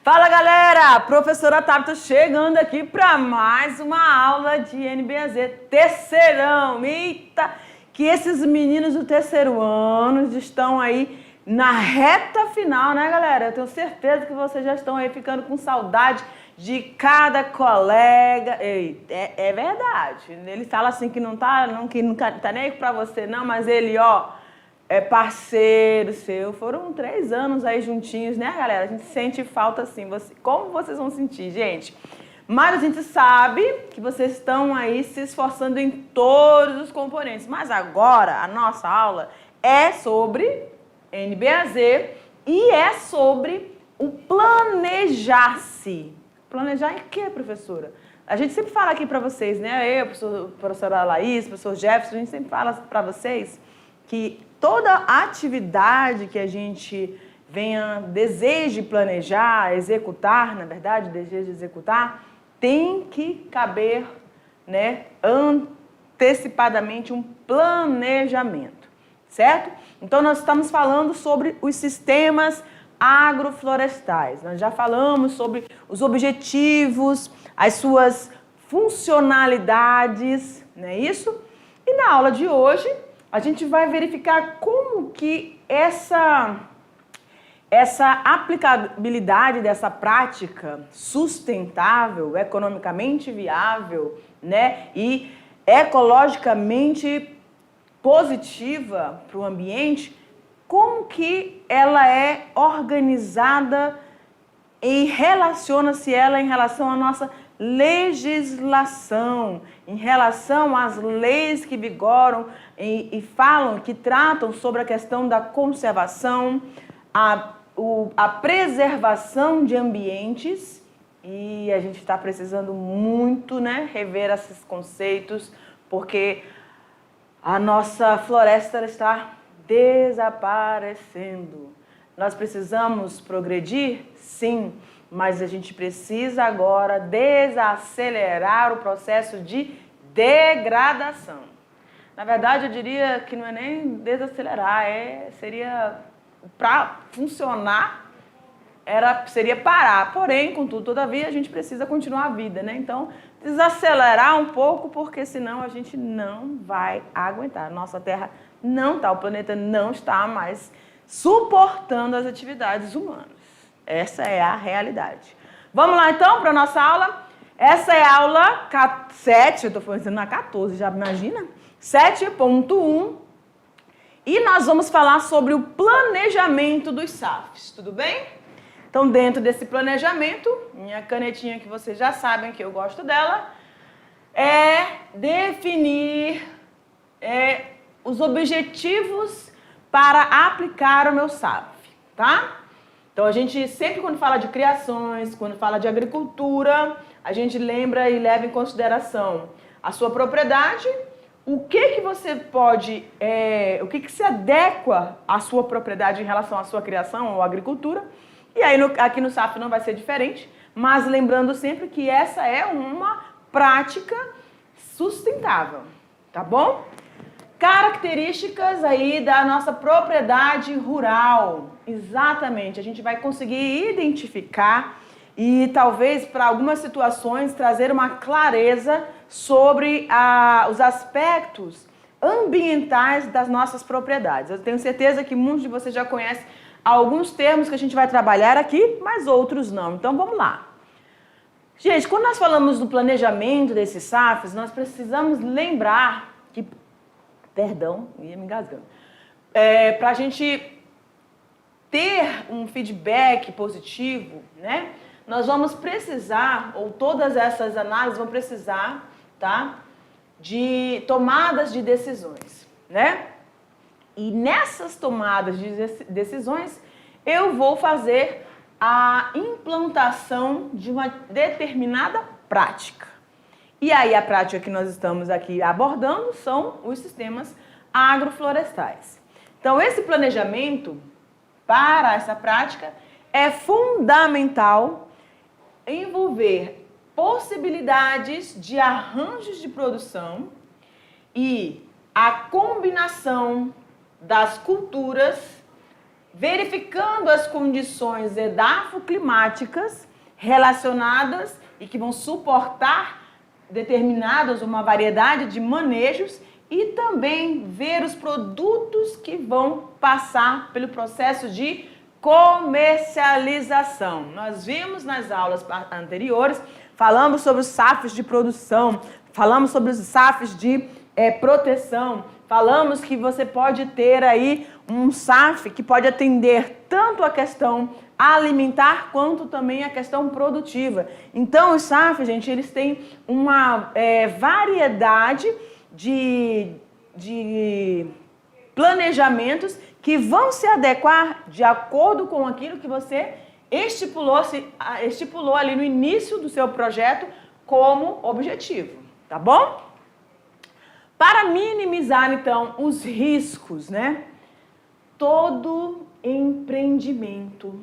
Fala galera, professora Tabita chegando aqui para mais uma aula de NBAZ, terceirão. Eita, que esses meninos do terceiro ano estão aí na reta final, né galera? Eu tenho certeza que vocês já estão aí ficando com saudade de cada colega. Ei, é verdade, ele fala assim que não tá nem aí pra você não, mas ele, é parceiro seu. Foram 3 anos aí juntinhos, né, galera? A gente sente falta assim. Como vocês vão sentir, gente? Mas a gente sabe que vocês estão aí se esforçando em todos os componentes. Mas agora a nossa aula é sobre NBAZ e é sobre o planejar-se. Planejar em quê, professora? A gente sempre fala aqui para vocês, né? Eu, professora Laís, professor Jefferson, a gente sempre fala para vocês que toda atividade que a gente deseje planejar, executar, na verdade, deseja executar, tem que caber, né, antecipadamente um planejamento, certo? Então, nós estamos falando sobre os sistemas agroflorestais. Nós já falamos sobre os objetivos, as suas funcionalidades, não é isso? E na aula de hoje, a gente vai verificar como que essa aplicabilidade dessa prática sustentável, economicamente viável, né, e ecologicamente positiva para o ambiente, como que ela é organizada e relaciona-se ela em relação à nossa legislação, em relação às leis que vigoram e falam, que tratam sobre a questão da conservação, a preservação de ambientes, e a gente está precisando muito, né, rever esses conceitos, porque a nossa floresta está desaparecendo. Nós precisamos progredir? Sim, mas a gente precisa agora desacelerar o processo de degradação. Na verdade, eu diria que não é nem desacelerar, seria para funcionar, seria parar. Porém, contudo, todavia, a gente precisa continuar a vida, né? Então, desacelerar um pouco, porque senão a gente não vai aguentar. Nossa Terra não está, o planeta não está mais suportando as atividades humanas. Essa é a realidade. Vamos lá, então, para a nossa aula. Essa é a aula 7, eu estou fazendo na 14, já imagina? 7.1. E nós vamos falar sobre o planejamento dos SAFs, tudo bem? Então, dentro desse planejamento, minha canetinha que vocês já sabem que eu gosto dela, é definir os objetivos para aplicar o meu SAF, tá? Então, a gente sempre, quando fala de criações, quando fala de agricultura, a gente lembra e leva em consideração a sua propriedade, o que você pode, o que se adequa à sua propriedade em relação à sua criação ou agricultura. E aí, aqui no SAF não vai ser diferente, mas lembrando sempre que essa é uma prática sustentável, tá bom? Características aí da nossa propriedade rural. Exatamente, a gente vai conseguir identificar e talvez para algumas situações trazer uma clareza sobre os aspectos ambientais das nossas propriedades. Eu tenho certeza que muitos de vocês já conhecem alguns termos que a gente vai trabalhar aqui, mas outros não. Então vamos lá. Gente, quando nós falamos do planejamento desses SAFs, nós precisamos lembrar que, perdão, ia me engasgando, para a gente ter um feedback positivo, né? Nós vamos precisar, ou todas essas análises vão precisar, tá, de tomadas de decisões, né? E nessas tomadas de decisões, eu vou fazer a implantação de uma determinada prática. E aí a prática que nós estamos aqui abordando são os sistemas agroflorestais. Então, esse planejamento para essa prática é fundamental envolver possibilidades de arranjos de produção e a combinação das culturas verificando as condições edafoclimáticas relacionadas e que vão suportar determinadas, uma variedade de manejos e também ver os produtos que vão passar pelo processo de comercialização. Nós vimos nas aulas anteriores, falamos sobre os SAFs de produção, falamos sobre os SAFs de proteção, falamos que você pode ter aí um SAF que pode atender tanto a questão alimentar quanto também a questão produtiva. Então, os SAFs, gente, eles têm uma variedade de planejamentos que vão se adequar de acordo com aquilo que você estipulou ali no início do seu projeto como objetivo, tá bom? Para minimizar, então, os riscos, né? Todo empreendimento.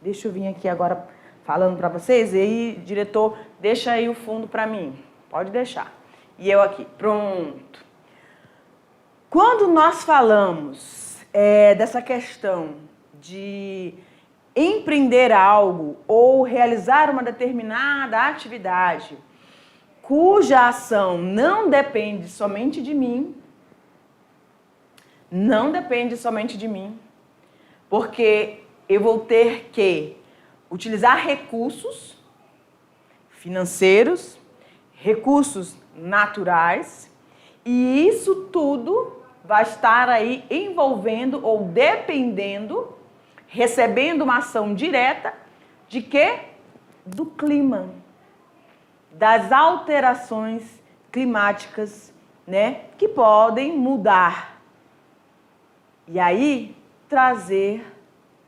Deixa eu vir aqui agora falando para vocês. E aí, diretor, deixa aí o fundo para mim. Pode deixar. E eu aqui. Pronto. Quando nós falamos dessa questão de empreender algo ou realizar uma determinada atividade cuja ação não depende somente de mim, porque eu vou ter que utilizar recursos financeiros, recursos naturais, e isso tudo vai estar aí envolvendo ou dependendo, recebendo uma ação direta de quê? Do clima, das alterações climáticas, né, que podem mudar e aí trazer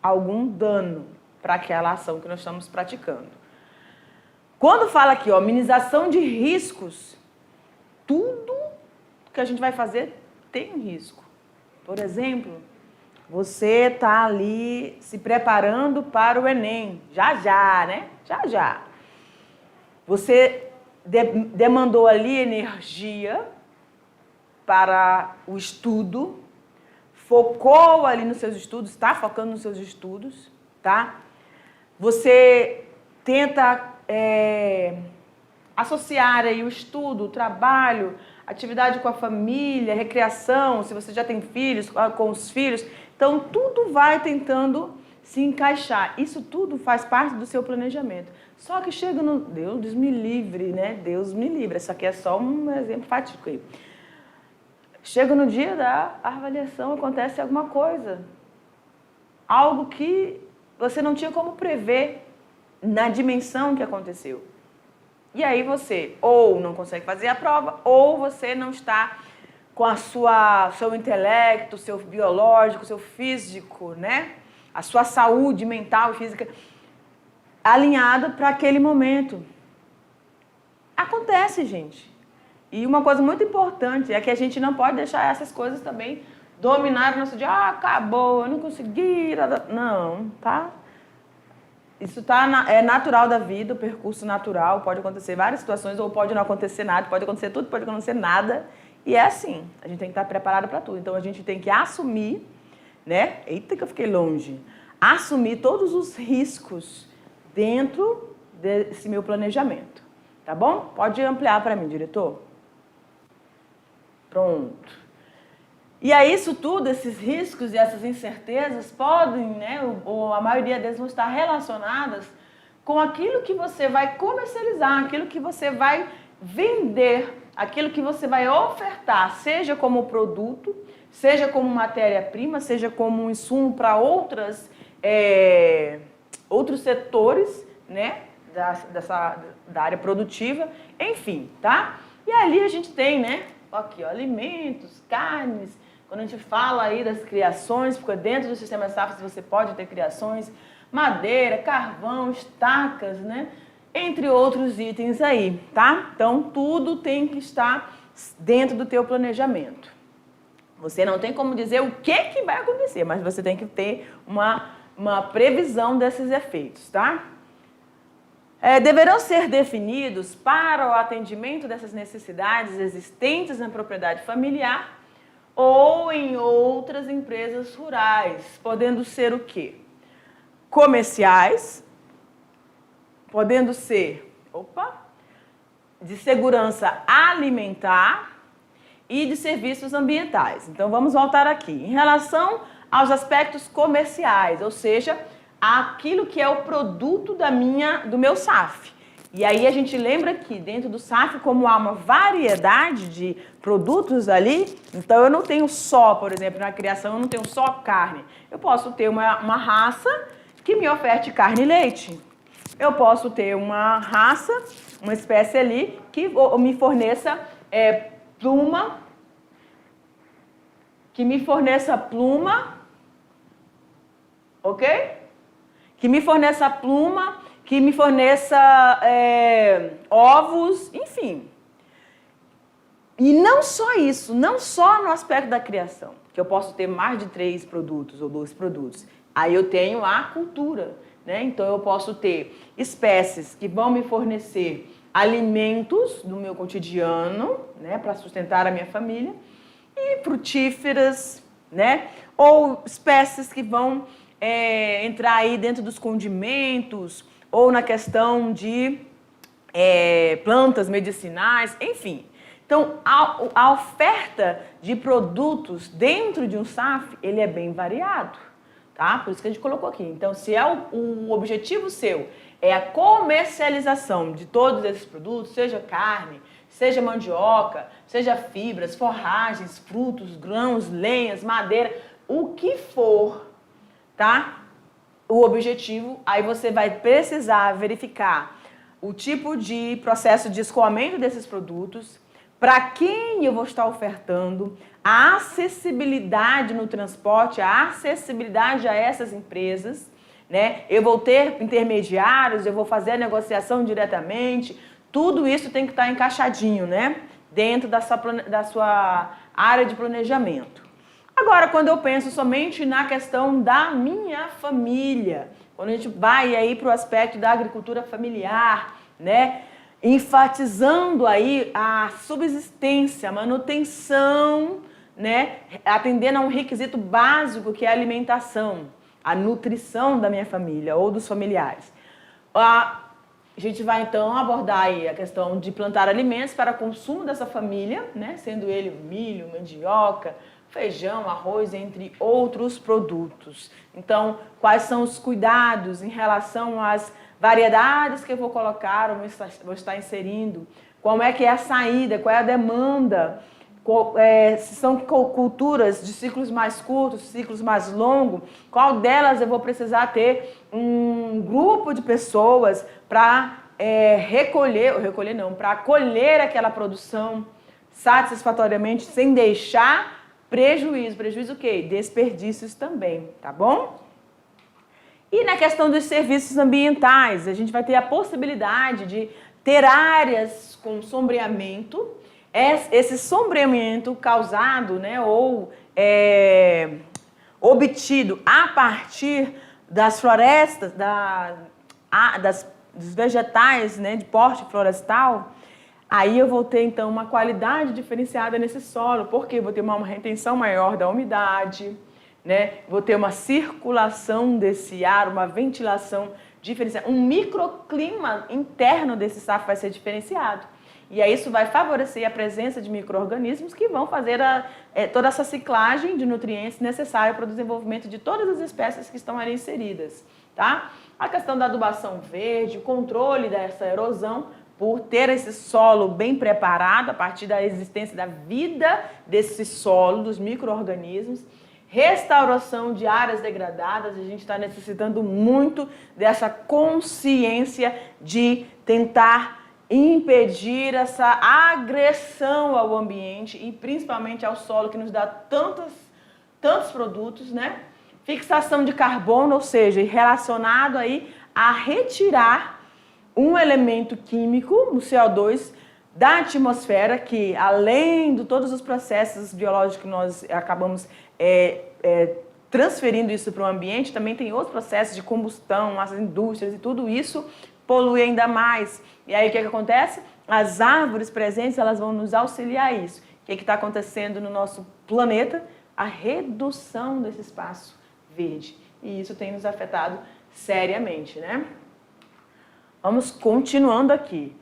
algum dano para aquela ação que nós estamos praticando. Quando fala aqui, ó, minimização de riscos, tudo que a gente vai fazer tem um risco. Por exemplo, você está ali se preparando para o Enem, já, né? Já. Você demandou ali energia para o estudo, focou ali nos seus estudos, está focando nos seus estudos, tá? Você tenta associar aí o estudo, o trabalho, atividade com a família, recreação, se você já tem filhos, com os filhos. Então, tudo vai tentando se encaixar. Isso tudo faz parte do seu planejamento. Só que chega no... Deus me livre, né? Deus me livre. Isso aqui é só um exemplo fatídico aí. Chega no dia da avaliação, acontece alguma coisa. Algo que você não tinha como prever na dimensão que aconteceu. E aí você ou não consegue fazer a prova, ou você não está com seu intelecto, seu biológico, seu físico, né? A sua saúde mental e física alinhada para aquele momento. Acontece, gente. E uma coisa muito importante é que a gente não pode deixar essas coisas também dominar o nosso dia. Acabou, eu não consegui. Não, tá? Isso é natural da vida, o percurso natural. Pode acontecer várias situações, ou pode não acontecer nada, pode acontecer tudo, pode acontecer nada. E é assim, a gente tem que estar preparado para tudo. Então, a gente tem que assumir, né? Eita, que eu fiquei longe. Assumir todos os riscos dentro desse meu planejamento. Tá bom? Pode ampliar para mim, diretor. Pronto. E aí, isso tudo, esses riscos e essas incertezas podem, né, ou a maioria deles vão estar relacionadas com aquilo que você vai comercializar, aquilo que você vai vender, aquilo que você vai ofertar, seja como produto, seja como matéria-prima, seja como um insumo para outros setores, né, da área produtiva, enfim, tá? E ali a gente tem, né, aqui, ó, alimentos, carnes. Quando a gente fala aí das criações, porque dentro do sistema SAFs você pode ter criações, madeira, carvão, estacas, né? Entre outros itens aí, tá? Então, tudo tem que estar dentro do teu planejamento. Você não tem como dizer o que vai acontecer, mas você tem que ter uma previsão desses efeitos, tá? Deverão ser definidos para o atendimento dessas necessidades existentes na propriedade familiar ou em outras empresas rurais, podendo ser o quê? Comerciais, podendo ser, de segurança alimentar e de serviços ambientais. Então, vamos voltar aqui. Em relação aos aspectos comerciais, ou seja, aquilo que é o produto do meu SAF. E aí a gente lembra que dentro do SAF, como há uma variedade de produtos ali, então eu não tenho só, por exemplo, na criação eu não tenho só carne. Eu posso ter uma raça que me oferte carne e leite. Eu posso ter uma raça, uma espécie ali, que me forneça pluma, ok? Que me forneça pluma, que me forneça ovos, enfim. E não só isso, não só no aspecto da criação, que eu posso ter mais de 3 produtos ou 2 produtos. Aí eu tenho a cultura, né? Então eu posso ter espécies que vão me fornecer alimentos do meu cotidiano, né, para sustentar a minha família, e frutíferas, né? Ou espécies que vão entrar aí dentro dos condimentos, ou na questão de plantas medicinais, enfim. Então, a oferta de produtos dentro de um SAF, ele é bem variado, tá? Por isso que a gente colocou aqui. Então, se o objetivo seu é a comercialização de todos esses produtos, seja carne, seja mandioca, seja fibras, forragens, frutos, grãos, lenhas, madeira, o que for, tá? O objetivo, aí você vai precisar verificar o tipo de processo de escoamento desses produtos, para quem eu vou estar ofertando, a acessibilidade no transporte, a acessibilidade a essas empresas, né? Eu vou ter intermediários, eu vou fazer a negociação diretamente, tudo isso tem que estar encaixadinho, né? Dentro da sua área de planejamento. Agora, quando eu penso somente na questão da minha família, quando a gente vai aí para o aspecto da agricultura familiar, né? Enfatizando aí a subsistência, a manutenção, né? Atendendo a um requisito básico que é a alimentação, a nutrição da minha família ou dos familiares. A gente vai então abordar aí a questão de plantar alimentos para consumo dessa família, né? Sendo ele milho, mandioca, feijão, arroz, entre outros produtos. Então, quais são os cuidados em relação às variedades que eu vou colocar, ou vou estar inserindo, como é que é a saída, qual é a demanda, se são culturas de ciclos mais curtos, ciclos mais longos, qual delas eu vou precisar ter um grupo de pessoas para para colher aquela produção satisfatoriamente, sem deixar prejuízo. Prejuízo o quê? Desperdícios também, tá bom? E na questão dos serviços ambientais, a gente vai ter a possibilidade de ter áreas com sombreamento. Esse sombreamento causado, né, ou obtido a partir das florestas, dos vegetais, né, de porte florestal, aí eu vou ter, então, uma qualidade diferenciada nesse solo, porque vou ter uma retenção maior da umidade, né? Vou ter uma circulação desse ar, uma ventilação diferenciada, um microclima interno desse SAF vai ser diferenciado. E aí isso vai favorecer a presença de micro-organismos que vão fazer toda essa ciclagem de nutrientes necessária para o desenvolvimento de todas as espécies que estão ali inseridas, tá? A questão da adubação verde, o controle dessa erosão, por ter esse solo bem preparado a partir da existência da vida desse solo, dos micro-organismos, restauração de áreas degradadas, a gente está necessitando muito dessa consciência de tentar impedir essa agressão ao ambiente e principalmente ao solo que nos dá tantos produtos, né? Fixação de carbono, ou seja, relacionado aí a retirar um elemento químico, o CO2, da atmosfera, que além de todos os processos biológicos que nós acabamos transferindo isso para o ambiente, também tem outros processos de combustão, as indústrias e tudo isso polui ainda mais. E aí o que acontece? As árvores presentes, elas vão nos auxiliar a isso. O que está acontecendo no nosso planeta? A redução desse espaço verde. E isso tem nos afetado seriamente, né? Vamos continuando aqui.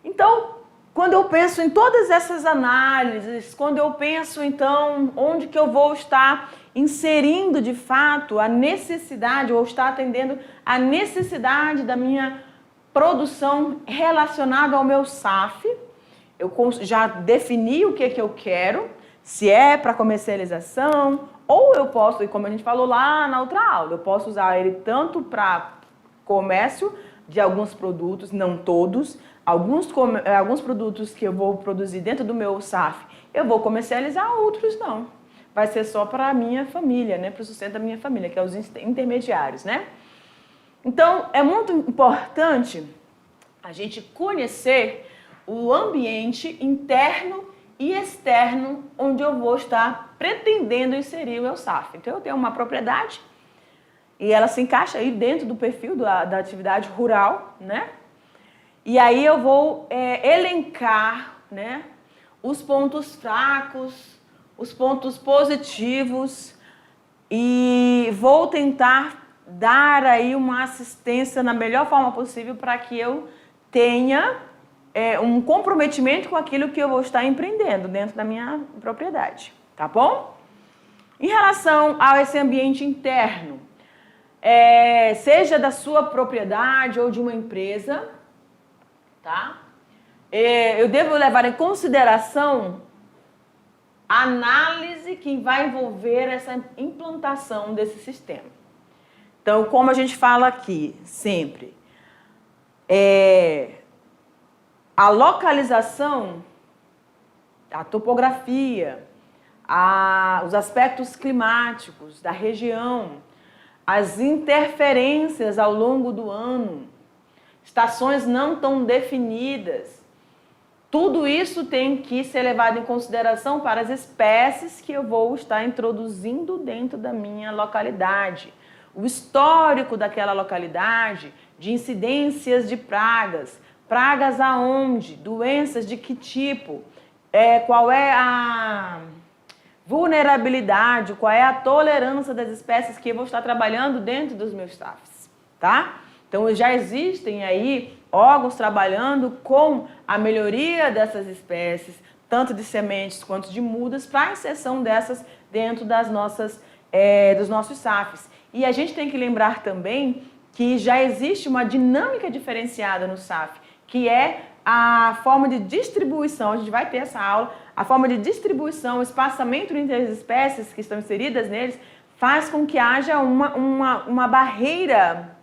Então, quando eu penso em todas essas análises, quando eu penso, então, onde que eu vou estar inserindo, de fato, a necessidade, ou estar atendendo a necessidade da minha produção relacionada ao meu SAF, eu já defini o que eu quero, se é para comercialização, ou eu posso, e como a gente falou lá na outra aula, eu posso usar ele tanto para comércio de alguns produtos, não todos, alguns produtos que eu vou produzir dentro do meu SAF, eu vou comercializar, outros não. Vai ser só para a minha família, né? Para o sustento da minha família, que é os intermediários, né? Então, é muito importante a gente conhecer o ambiente interno e externo onde eu vou estar pretendendo inserir o meu SAF. Então, eu tenho uma propriedade e ela se encaixa aí dentro do perfil da atividade rural, né? E aí eu vou elencar, né, os pontos fracos, os pontos positivos e vou tentar dar aí uma assistência na melhor forma possível para que eu tenha um comprometimento com aquilo que eu vou estar empreendendo dentro da minha propriedade, tá bom? Em relação a esse ambiente interno, seja da sua propriedade ou de uma empresa, tá? Eu devo levar em consideração a análise que vai envolver essa implantação desse sistema. Então, como a gente fala aqui sempre, a localização, a topografia, os aspectos climáticos da região, as interferências ao longo do ano, estações não tão definidas, tudo isso tem que ser levado em consideração para as espécies que eu vou estar introduzindo dentro da minha localidade. O histórico daquela localidade, de incidências de pragas, pragas aonde, doenças de que tipo, qual é a vulnerabilidade, qual é a tolerância das espécies que eu vou estar trabalhando dentro dos meus SAFs, tá? Então, já existem aí órgãos trabalhando com a melhoria dessas espécies, tanto de sementes quanto de mudas, para a inserção dessas dentro dos nossos SAFs. E a gente tem que lembrar também que já existe uma dinâmica diferenciada no SAF, que é a forma de distribuição, a gente vai ter essa aula, a forma de distribuição, o espaçamento entre as espécies que estão inseridas neles, faz com que haja uma barreira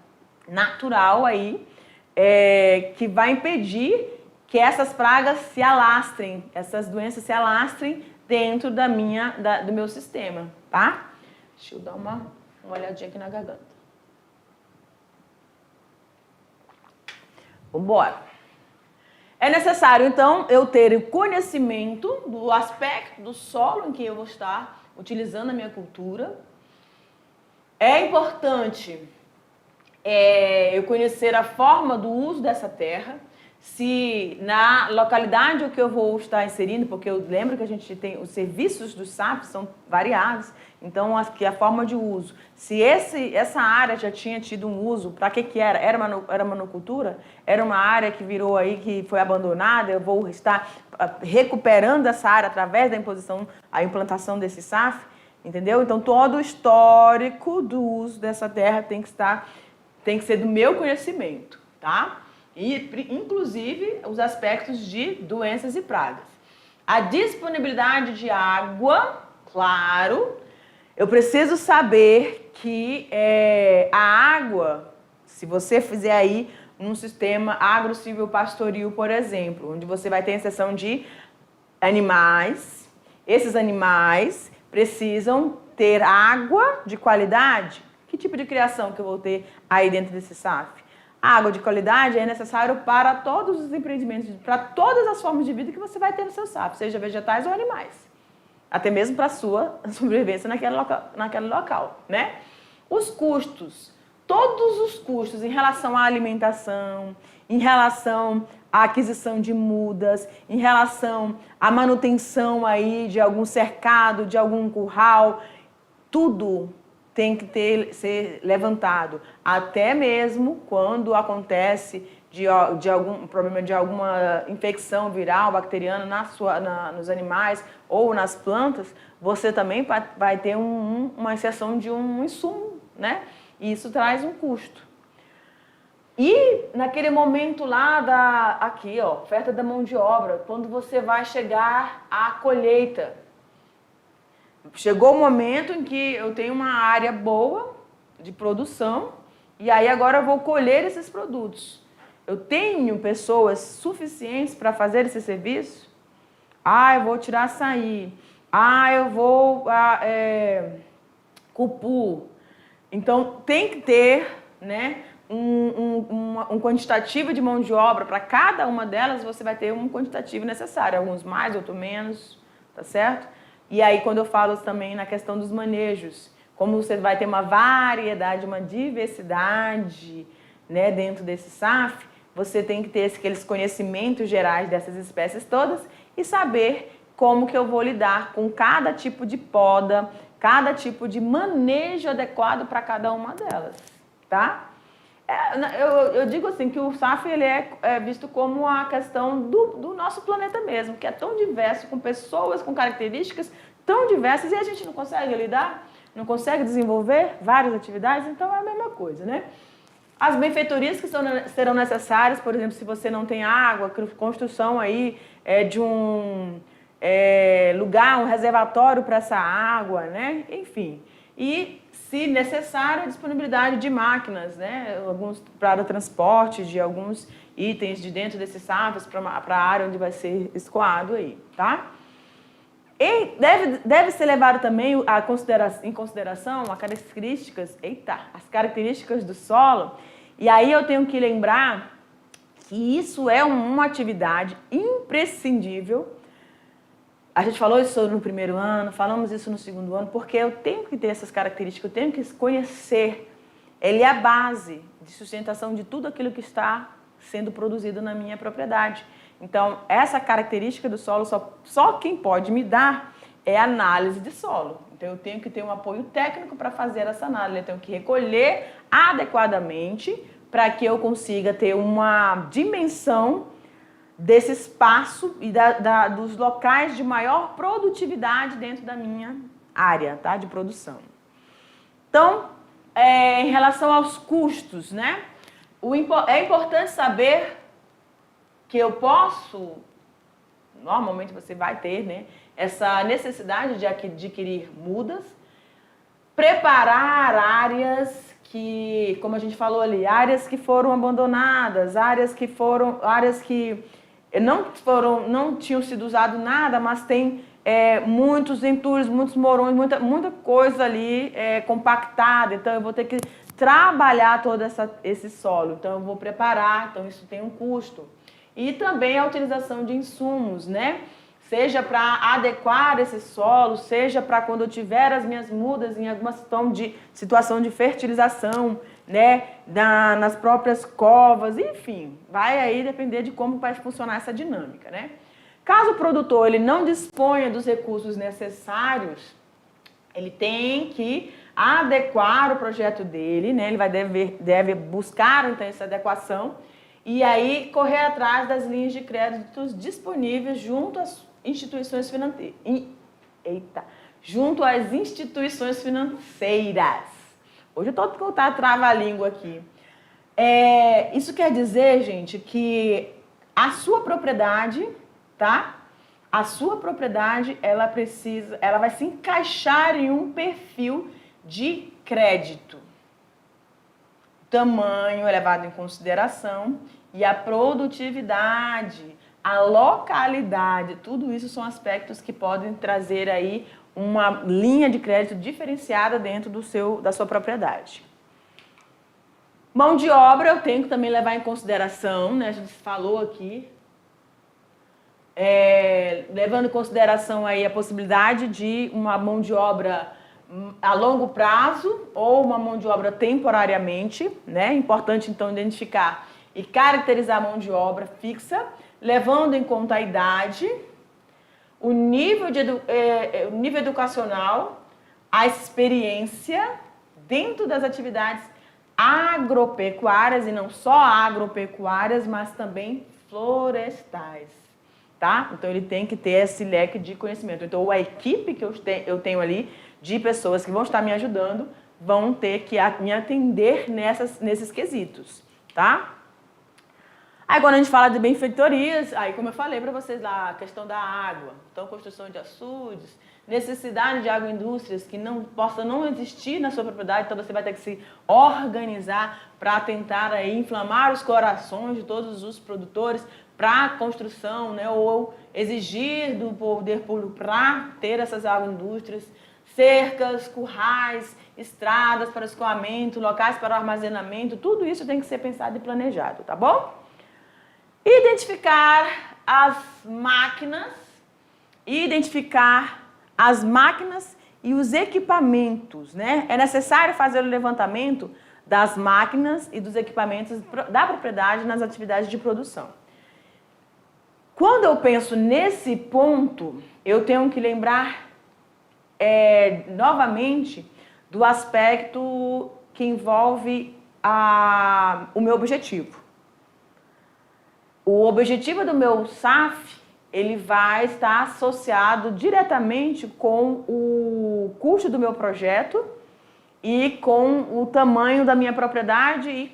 natural aí, que vai impedir que essas pragas se alastrem, essas doenças se alastrem dentro do meu sistema, tá? Deixa eu dar uma olhadinha aqui na garganta. Vamos embora. É necessário, então, eu ter o conhecimento do aspecto do solo em que eu vou estar utilizando a minha cultura. É importante eu conhecer a forma do uso dessa terra, se na localidade que eu vou estar inserindo, porque eu lembro que a gente tem os serviços dos SAFs são variados, então aqui a forma de uso, se essa área já tinha tido um uso, para que era? Era monocultura? Era uma área que virou aí, que foi abandonada, eu vou estar recuperando essa área através da implantação desse SAF, entendeu? Então todo o histórico do uso dessa terra tem que ser do meu conhecimento, tá? E, inclusive, os aspectos de doenças e pragas. A disponibilidade de água, claro, eu preciso saber que a água, se você fizer aí num sistema agro-silvopastoril, por exemplo, onde você vai ter a inserção de animais, esses animais precisam ter água de qualidade. Que tipo de criação que eu vou ter aí dentro desse SAF? A água de qualidade é necessário para todos os empreendimentos, para todas as formas de vida que você vai ter no seu SAF, seja vegetais ou animais. Até mesmo para a sua sobrevivência naquele local, né? Os custos, todos os custos em relação à alimentação, em relação à aquisição de mudas, em relação à manutenção aí de algum cercado, de algum curral, tudo tem que ser levantado, até mesmo quando acontece de algum problema de alguma infecção viral, bacteriana nos animais ou nas plantas, você também vai ter uma exceção de um insumo, né? E isso traz um custo. E naquele momento lá aqui, ó, oferta da mão de obra, quando você vai chegar à colheita, chegou o momento em que eu tenho uma área boa de produção e aí agora eu vou colher esses produtos. Eu tenho pessoas suficientes para fazer esse serviço? Eu vou tirar açaí. Eu vou cupu. Então tem que ter, né, um quantitativo de mão de obra. Para cada uma delas você vai ter um quantitativo necessário, alguns mais, outros menos, tá certo? E aí, quando eu falo também na questão dos manejos, como você vai ter uma variedade, uma diversidade, né, dentro desse SAF, você tem que ter aqueles conhecimentos gerais dessas espécies todas e saber como que eu vou lidar com cada tipo de poda, cada tipo de manejo adequado para cada uma delas, tá? Eu digo assim que o SAF ele é visto como a questão do nosso planeta mesmo, que é tão diverso, com pessoas com características tão diversas e a gente não consegue lidar, não consegue desenvolver várias atividades, então é a mesma coisa, né? As benfeitorias que serão necessárias, por exemplo, se você não tem água, construção aí de um lugar, um reservatório para essa água, né? Enfim. E, se necessário, a disponibilidade de máquinas, né? Para transporte de alguns itens de dentro desses SAFs para a área onde vai ser escoado aí, tá? E deve ser levado também em consideração as características do solo. E aí eu tenho que lembrar que isso é uma atividade imprescindível. A gente falou isso no primeiro ano, falamos isso no segundo ano, porque eu tenho que ter essas características, eu tenho que conhecer. Ele é a base de sustentação de tudo aquilo que está sendo produzido na minha propriedade. Então, essa característica do solo, só quem pode me dar é a análise de solo. Então, eu tenho que ter um apoio técnico para fazer essa análise. Eu tenho que recolher adequadamente para que eu consiga ter uma dimensão desse espaço e dos locais de maior produtividade dentro da minha área, tá, de produção. Então, em relação aos custos, né? É importante saber que eu posso, normalmente você vai ter, né, essa necessidade de adquirir mudas, preparar áreas que, como a gente falou ali, áreas que foram abandonadas, áreas que não tinham sido usado nada, mas tem muitos entulhos, muitos morões, muita coisa ali compactada. Então, eu vou ter que trabalhar todo esse solo. Então, eu vou preparar, então isso tem um custo. E também a utilização de insumos, né? Seja para adequar esse solo, seja para quando eu tiver as minhas mudas em alguma situação de fertilização, né? Nas próprias covas, enfim, vai aí depender de como vai funcionar essa dinâmica, né? Caso o produtor ele não disponha dos recursos necessários, ele tem que adequar o projeto dele, né? Ele deve buscar então essa adequação e aí correr atrás das linhas de créditos disponíveis junto às instituições financeiras. Junto às instituições financeiras. Hoje eu estou com trava-língua aqui. Isso quer dizer, gente, que a sua propriedade, tá? A sua propriedade, ela vai se encaixar em um perfil de crédito. Tamanho é levado em consideração e a produtividade, a localidade, tudo isso são aspectos que podem trazer aí uma linha de crédito diferenciada dentro da sua propriedade. Mão de obra eu tenho que também levar em consideração, né? A gente falou aqui, levando em consideração aí a possibilidade de uma mão de obra a longo prazo ou uma mão de obra temporariamente, né? Importante então identificar e caracterizar a mão de obra fixa, levando em conta a idade, o nível educacional, a experiência dentro das atividades agropecuárias, e não só agropecuárias, mas também florestais, tá? Então, ele tem que ter esse leque de conhecimento. Então, a equipe que eu tenho ali, de pessoas que vão estar me ajudando, vão ter que me atender nesses quesitos, tá? Aí, quando a gente fala de benfeitorias, aí, como eu falei para vocês lá, a questão da água, então, construção de açudes, necessidade de agroindústrias que possa não existir na sua propriedade, então você vai ter que se organizar para tentar aí inflamar os corações de todos os produtores para a construção, né, ou exigir do poder público para ter essas agroindústrias, cercas, currais, estradas para escoamento, locais para armazenamento, tudo isso tem que ser pensado e planejado, tá bom? Identificar as máquinas e os equipamentos, né? É necessário fazer o levantamento das máquinas e dos equipamentos da propriedade nas atividades de produção. Quando eu penso nesse ponto, eu tenho que lembrar novamente do aspecto que envolve o meu objetivo. O objetivo do meu SAF, ele vai estar associado diretamente com o custo do meu projeto e com o tamanho da minha propriedade e,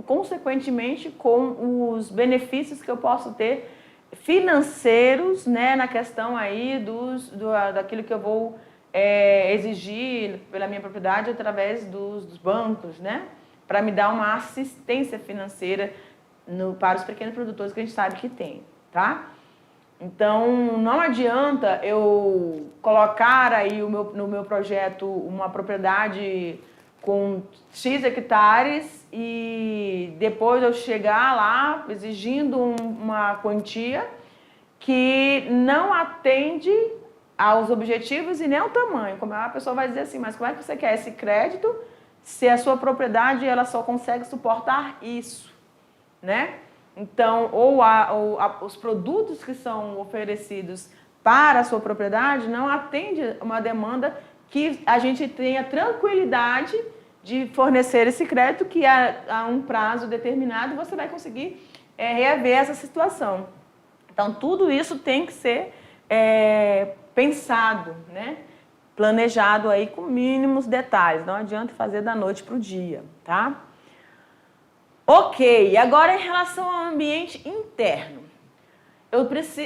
consequentemente, com os benefícios que eu posso ter financeiros, né, na questão aí daquilo que eu vou exigir pela minha propriedade através dos bancos, né, para me dar uma assistência financeira para os pequenos produtores que a gente sabe que tem, tá? Então, não adianta eu colocar aí no meu projeto uma propriedade com X hectares e depois eu chegar lá exigindo uma quantia que não atende aos objetivos e nem ao tamanho. Como a pessoa vai dizer assim, mas como é que você quer esse crédito se a sua propriedade ela só consegue suportar isso, né? Então, os produtos que são oferecidos para a sua propriedade não atendem uma demanda que a gente tenha tranquilidade de fornecer esse crédito, que a um prazo determinado você vai conseguir reaver essa situação. Então, tudo isso tem que ser pensado, né? Planejado aí com mínimos detalhes. Não adianta fazer da noite para o dia, tá? Ok, agora em relação ao ambiente interno.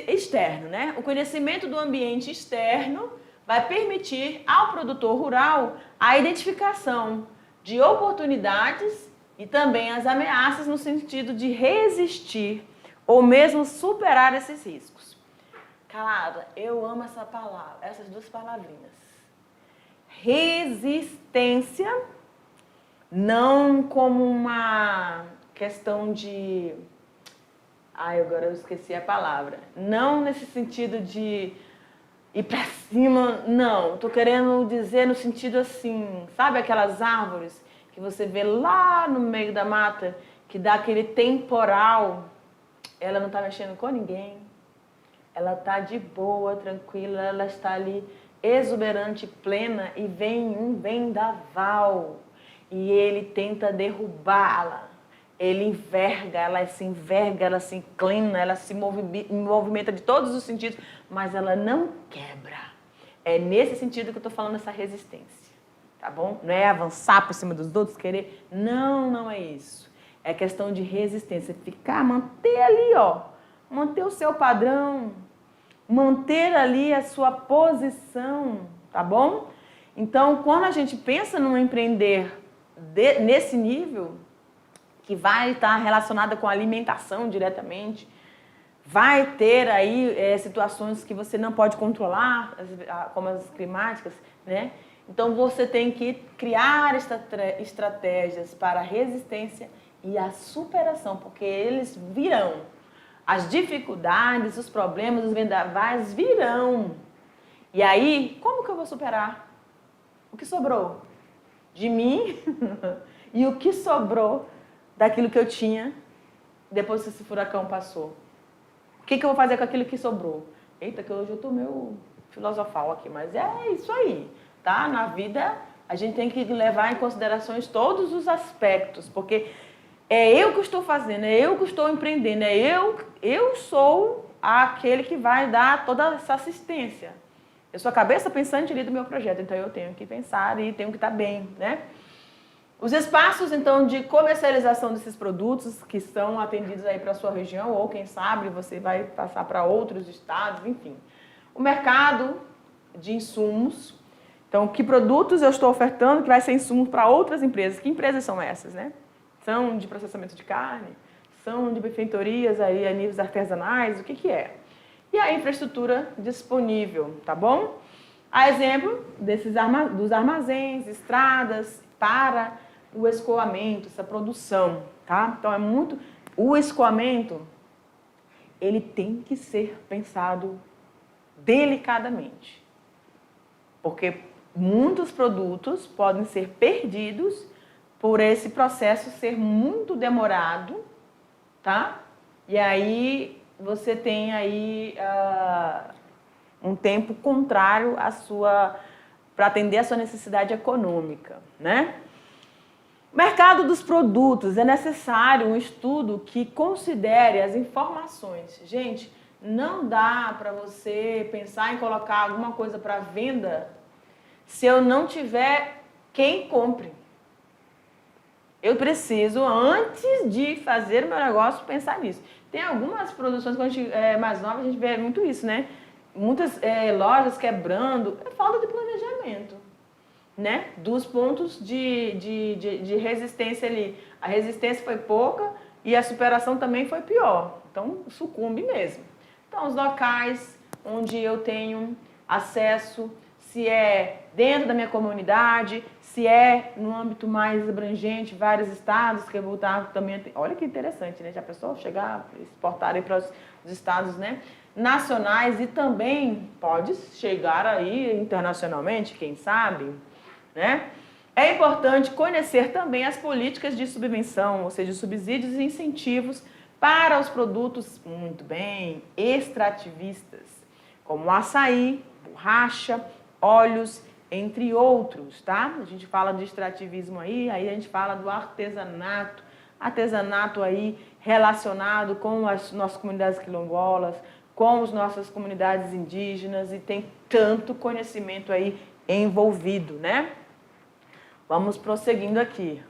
Externo, né? O conhecimento do ambiente externo vai permitir ao produtor rural a identificação de oportunidades e também as ameaças no sentido de resistir ou mesmo superar esses riscos. Calada, eu amo essa palavra, essas duas palavrinhas. Resistência, não como uma questão de... agora eu esqueci a palavra. Não nesse sentido de ir pra cima, não. Tô querendo dizer no sentido assim, sabe aquelas árvores que você vê lá no meio da mata, que dá aquele temporal, ela não tá mexendo com ninguém, ela tá de boa, tranquila, ela está ali exuberante, plena, e vem um vendaval e ele tenta derrubá-la. Ele enverga, ela se inclina, ela se movimenta de todos os sentidos, mas ela não quebra. É nesse sentido que eu estou falando essa resistência, tá bom? Não é avançar por cima dos outros, querer. Não, não é isso. É questão de resistência. Manter ali, ó. Manter o seu padrão. Manter ali a sua posição, tá bom? Então, quando a gente pensa num empreender nesse nível, que vai estar relacionada com a alimentação diretamente, vai ter aí situações que você não pode controlar, como as climáticas, né? Então, você tem que criar estratégias para a resistência e a superação, porque eles virão. As dificuldades, os problemas, os vendavais virão. E aí, como que eu vou superar? O que sobrou de mim e o que sobrou daquilo que eu tinha depois que esse furacão passou? O que eu vou fazer com aquilo que sobrou? Eita, que hoje eu tô meio filosofal aqui, mas é isso aí, tá? Na vida, a gente tem que levar em considerações todos os aspectos, porque é eu que estou fazendo, é eu que estou empreendendo, eu sou aquele que vai dar toda essa assistência. Eu sou a cabeça pensante ali do meu projeto, então eu tenho que pensar e tenho que estar bem, né? Os espaços, então, de comercialização desses produtos que estão atendidos aí para a sua região, ou quem sabe você vai passar para outros estados, enfim. O mercado de insumos. Então, que produtos eu estou ofertando que vai ser insumo para outras empresas? Que empresas são essas, né? São de processamento de carne? São de benfeitorias aí a níveis artesanais? O que é? E a infraestrutura disponível, tá bom? A exemplo dos armazéns, estradas para o escoamento, essa produção, tá? Então, o escoamento, ele tem que ser pensado delicadamente, porque muitos produtos podem ser perdidos por esse processo ser muito demorado, tá? E aí você tem aí um tempo contrário para atender a sua necessidade econômica, né? Mercado dos produtos, é necessário um estudo que considere as informações. Gente, não dá para você pensar em colocar alguma coisa para venda se eu não tiver quem compre. Eu preciso, antes de fazer o meu negócio, pensar nisso. Tem algumas produções, quando a gente é mais nova, a gente vê muito isso, né? Muitas lojas quebrando, é falta de planejamento, né? Dos pontos de resistência ali. A resistência foi pouca e a superação também foi pior. Então, sucumbe mesmo. Então, os locais onde eu tenho acesso, se é dentro da minha comunidade, se é no âmbito mais abrangente, vários estados, que eu vou estar também... Olha que interessante, né? Já pensou chegar, exportar aí para os estados, né? Nacionais e também pode chegar aí internacionalmente, quem sabe, né? É importante conhecer também as políticas de subvenção, ou seja, subsídios e incentivos para os produtos, muito bem, extrativistas, como açaí, borracha, óleos, entre outros, tá? A gente fala de extrativismo aí a gente fala do artesanato, artesanato aí relacionado com as nossas comunidades quilombolas, com as nossas comunidades indígenas, e tem tanto conhecimento aí envolvido, né? Vamos prosseguindo aqui.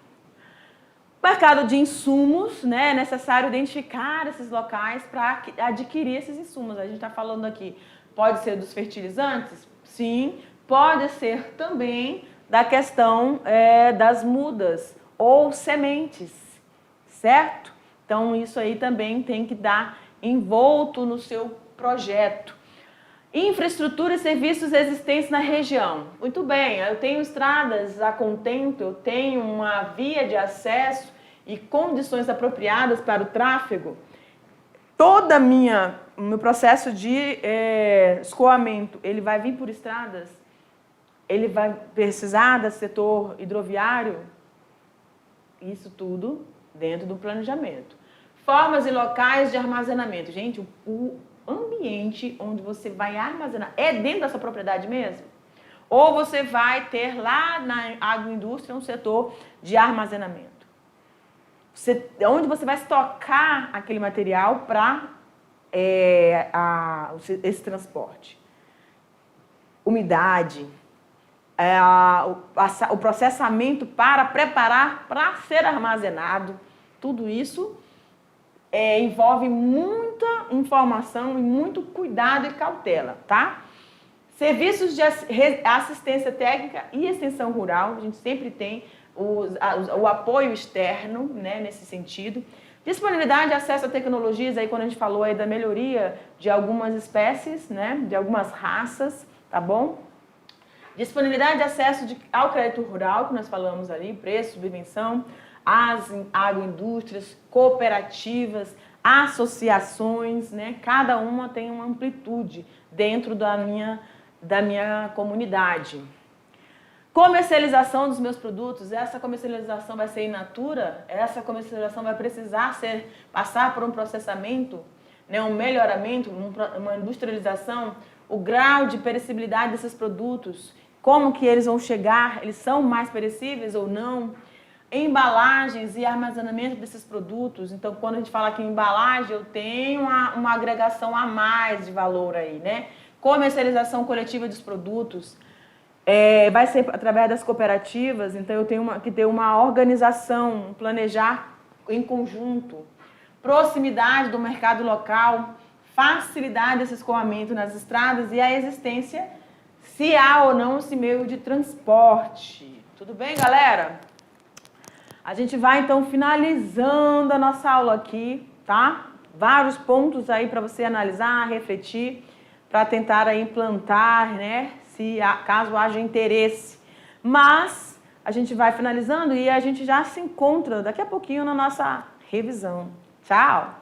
Mercado de insumos, né? É necessário identificar esses locais para adquirir esses insumos. A gente está falando aqui, pode ser dos fertilizantes? Sim. Pode ser também da questão das mudas ou sementes, certo? Então, isso aí também tem que dar envolto no seu projeto. Infraestrutura e serviços existentes na região. Muito bem, eu tenho estradas a contento, eu tenho uma via de acesso e condições apropriadas para o tráfego. Todo o meu processo de escoamento, ele vai vir por estradas? Ele vai precisar do setor hidroviário? Isso tudo dentro do planejamento. Formas e locais de armazenamento. Gente, o ambiente onde você vai armazenar é dentro da sua propriedade mesmo? Ou você vai ter lá na agroindústria um setor de armazenamento? Onde você vai estocar aquele material para esse transporte? Umidade, o processamento para preparar para ser armazenado, tudo isso envolve muita informação e muito cuidado e cautela, tá? Serviços de assistência técnica e extensão rural, a gente sempre tem o apoio externo, né, nesse sentido. Disponibilidade de acesso a tecnologias, aí quando a gente falou aí da melhoria de algumas espécies, né, de algumas raças, tá bom? Disponibilidade de acesso ao crédito rural, que nós falamos ali, preço, subvenção, as agroindústrias, cooperativas, associações, né? Cada uma tem uma amplitude dentro da minha comunidade. Comercialização dos meus produtos, essa comercialização vai ser in natura, essa comercialização vai precisar passar por um processamento, né, um melhoramento, uma industrialização, o grau de perecibilidade desses produtos, como que eles vão chegar, eles são mais perecíveis ou não, embalagens e armazenamento desses produtos. Então, quando a gente fala aqui em embalagem, eu tenho uma agregação a mais de valor aí, né? Comercialização coletiva dos produtos, vai ser através das cooperativas, então eu tenho que ter uma organização, planejar em conjunto, proximidade do mercado local, facilidade desse escoamento nas estradas e a existência, se há ou não esse meio de transporte. Tudo bem, galera? A gente vai, então, finalizando a nossa aula aqui, tá? Vários pontos aí para você analisar, refletir, para tentar aí implantar, né? Caso haja interesse. Mas a gente vai finalizando e a gente já se encontra daqui a pouquinho na nossa revisão. Tchau!